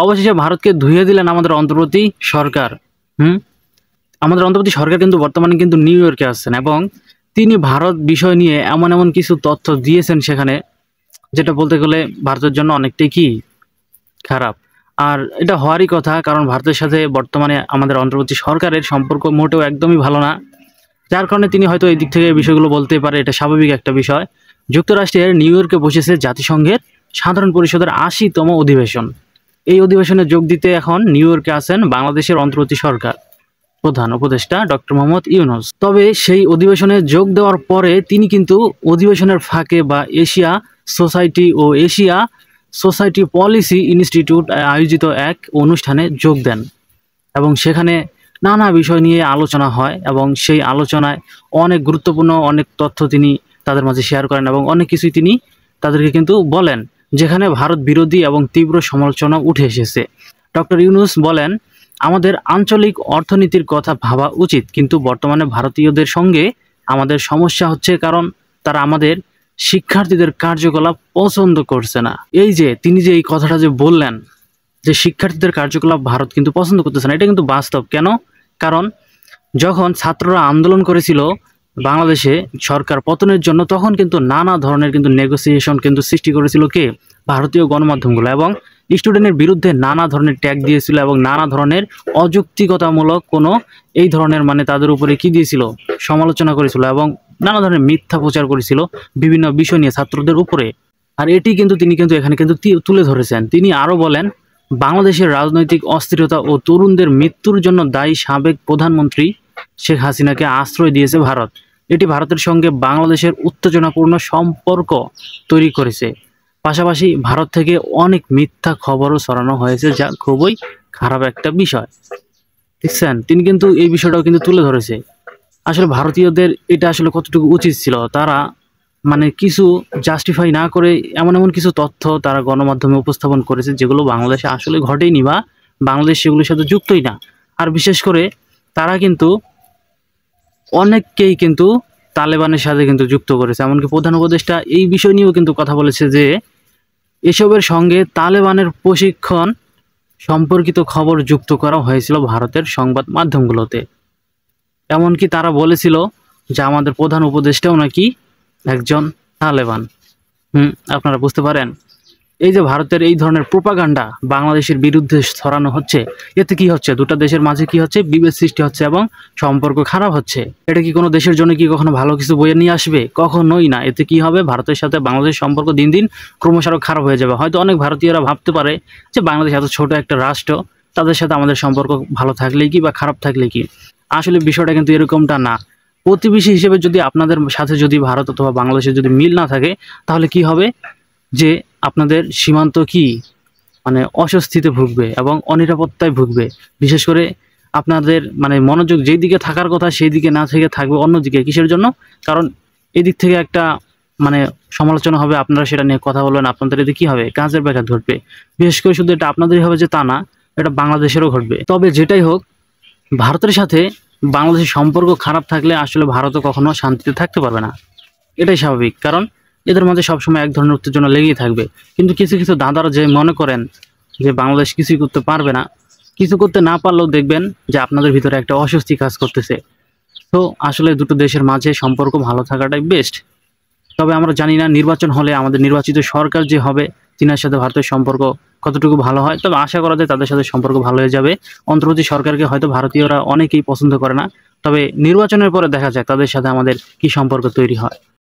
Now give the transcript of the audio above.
অবশেষে ভারতকে ধুইয়ে দিলেন আমাদের অন্তর্বর্তী সরকার। হুম আমাদের অন্তর্বর্তী সরকার কিন্তু বর্তমানে কিন্তু নিউ ইয়র্কে আছেন এবং তিনি ভারত বিষয় নিয়ে এমন এমন কিছু তথ্য দিয়েছেন সেখানে, যেটা বলতে গেলে ভারতের জন্য অনেকটাই কি খারাপ। আর এটা হওয়ারই কথা, কারণ ভারতের সাথে বর্তমানে আমাদের অন্তর্বর্তী সরকারের সম্পর্ক মোটেও একদমই ভালো না। যার কারণে তিনি হয়তো এই দিক থেকে এই বিষয়গুলো বলতে পারে, এটা স্বাভাবিক একটা বিষয়। যুক্তরাষ্ট্রের নিউ ইয়র্কে বসেছে জাতিসংঘের সাধারণ পরিষদের ৮০তম অধিবেশন। এই অধিবেশনে যোগ দিতে এখন নিউ ইয়র্কে আছেন বাংলাদেশের অন্তর্বর্তী সরকার প্রধান উপদেষ্টা ডক্টর মোহাম্মদ ইউনূস। তবে সেই অধিবেশনে যোগ দেওয়ার পরে তিনি কিন্তু অধিবেশনের ফাঁকে বা এশিয়া সোসাইটি ও এশিয়া সোসাইটি পলিসি ইনস্টিটিউট আয়োজিত এক অনুষ্ঠানে যোগ দেন এবং সেখানে নানা বিষয় নিয়ে আলোচনা হয় এবং সেই আলোচনায় অনেক গুরুত্বপূর্ণ অনেক তথ্য তিনি তাদের মাঝে শেয়ার করেন এবং অনেক কিছুই তিনি তাদেরকে কিন্তু বলেন, যেখানে ভারত বিরোধী এবং তীব্র সমালোচনা উঠে এসেছে। ডক্টর ইউনূস বলেন, আমাদের আঞ্চলিক অর্থনীতির কথা ভাবা উচিত, কিন্তু বর্তমানে ভারতীয়দের সঙ্গে আমাদের সমস্যা হচ্ছে কারণ তারা আমাদের শিক্ষার্থীদের কার্যকলাপ পছন্দ করছে না। এই যে তিনি যে এই কথাটা যে বললেন যে শিক্ষার্থীদের কার্যকলাপ ভারত কিন্তু পছন্দ করতেছে না, এটা কিন্তু বাস্তব। কেন? কারণ যখন ছাত্ররা আন্দোলন করেছিল বাংলাদেশে সরকার পতনের জন্য, তখন কিন্তু নানা ধরনের কিন্তু নেগোসিয়েশন কিন্তু সৃষ্টি করেছিল কে? ভারতীয় গণমাধ্যমগুলো, এবং স্টুডেন্টের বিরুদ্ধে নানা ধরনের ট্যাগ দিয়েছিল এবং নানা ধরনের অযৌক্তিকতামূলক কোনো এই ধরনের মানে তাদের উপরে কি দিয়েছিল, সমালোচনা করেছিল এবং নানা ধরনের মিথ্যা প্রচার করেছিল বিভিন্ন বিষয় নিয়ে ছাত্রদের উপরে। আর এটি কিন্তু তিনি কিন্তু এখানে কিন্তু তুলে ধরেছেন। তিনি আরও বলেন, বাংলাদেশের রাজনৈতিক অস্থিরতা ও তরুণদের মৃত্যুর জন্য দায়ী সাবেক প্রধানমন্ত্রী শেখ হাসিনাকে আশ্রয় দিয়েছে ভারত। এটি ভারতের সঙ্গে বাংলাদেশের উত্তেজনাপূর্ণ সম্পর্ক তৈরি করেছে। পাশাপাশি ভারত থেকে অনেক মিথ্যা খবরও ছড়ানো হয়েছে, যা খুবই খারাপ একটা বিষয়। দেখছেন, তিনি কিন্তু এই বিষয়টাও কিন্তু তুলে ধরেছে। আসলে ভারতীয়দের এটা আসলে কতটুকু উচিত ছিল, তারা মানে কিছু জাস্টিফাই না করে এমন এমন কিছু তথ্য তারা গণমাধ্যমে উপস্থাপন করেছে যেগুলো বাংলাদেশে আসলে ঘটেইনি বা বাংলাদেশ সেগুলোর সাথে যুক্তই না। আর বিশেষ করে তারা কিন্তু অনেককেই কিন্তু তালেবানের সাথে কিন্তু যুক্ত করেছে। এমনকি প্রধান উপদেষ্টা এই বিষয় নিয়েও কিন্তু কথা বলেছে যে এসবের সঙ্গে তালেবানের প্রশিক্ষণ সম্পর্কিত খবর যুক্ত করা হয়েছিল ভারতের সংবাদ মাধ্যমগুলোতে। এমনকি তারা বলেছিল যে আমাদের প্রধান উপদেষ্টাও নাকি একজন তালেবান। আপনারা বুঝতে পারেন, এই যে ভারতের এই ধরনের প্রোপাগান্ডা বাংলাদেশের বিরুদ্ধে ছড়ানো হচ্ছে, এতে কি হচ্ছে? দুটো দেশের মাঝে কি হচ্ছে? বিভেদ সৃষ্টি হচ্ছে এবং সম্পর্ক খারাপ হচ্ছে। এটা কি কোনো দেশের জন্য কি কখনো ভালো কিছু বয়ে নিয়ে আসবে? কখনোই না। এতে কি হবে? ভারতের সাথে বাংলাদেশের সম্পর্ক দিন দিন ক্রমশ আরও খারাপ হয়ে যাবে। হয়তো অনেক ভারতীয়রা ভাবতে পারে যে বাংলাদেশ এত ছোট একটা রাষ্ট্র, তাদের সাথে আমাদের সম্পর্ক ভালো থাকলেই কি বা খারাপ থাকলেই কি। আসলে বিষয়টা কিন্তু এরকমটা না। প্রতিবেশী হিসেবে যদি আপনাদের সাথে যদি ভারত অথবা বাংলাদেশের যদি মিল না থাকে, তাহলে কি হবে? যে আপনাদের সীমান্ত কি মানে অস্বস্তিতে ভুগবে এবং অনিরাপত্তায় ভুগবে। বিশেষ করে আপনাদের মানে মনোযোগ যেই দিকে থাকার কথা সেই দিকে না থেকে থাকবে অন্যদিকে। কিসের জন্য? কারণ এদিক থেকে একটা মানে সমালোচনা হবে, আপনারা সেটা নিয়ে কথা বলবেন, আপনাদের এতে কী হবে? কাজের ব্যাঘাত ঘটবে। বিশেষ করে শুধু এটা আপনাদেরই হবে যে তা না, এটা বাংলাদেশেরও ঘটবে। তবে যেটাই হোক, ভারতের সাথে বাংলাদেশের সম্পর্ক খারাপ থাকলে আসলে ভারতও কখনো শান্তিতে থাকতে পারবে না। এটাই স্বাভাবিক, কারণ এদের মধ্যে সবসময় এক ধরনের উত্তেজনা লেগেই থাকবে। কিন্তু কিছু কিছু দাদারা যে মনে করেন যে বাংলাদেশ কিছুই করতে পারবে না, কিছু করতে না পারলেও দেখবেন যে আপনাদের ভিতরে একটা অস্বস্তি কাজ করতেছে। তো আসলে দুটো দেশের মাঝে সম্পর্ক ভালো থাকাটাই বেস্ট। তবে আমরা জানি না নির্বাচন হলে আমাদের নির্বাচিত সরকার যে হবে তিনার সাথে ভারতের সম্পর্ক কতটুকু ভালো হয়। তবে আশা করা যায় তাদের সাথে সম্পর্ক ভালো হয়ে যাবে। অন্তর্বর্তী সরকারকে হয়তো ভারতীয়রা অনেকেই পছন্দ করে না, তবে নির্বাচনের পরে দেখা যায় তাদের সাথে আমাদের কি সম্পর্ক তৈরি হয়।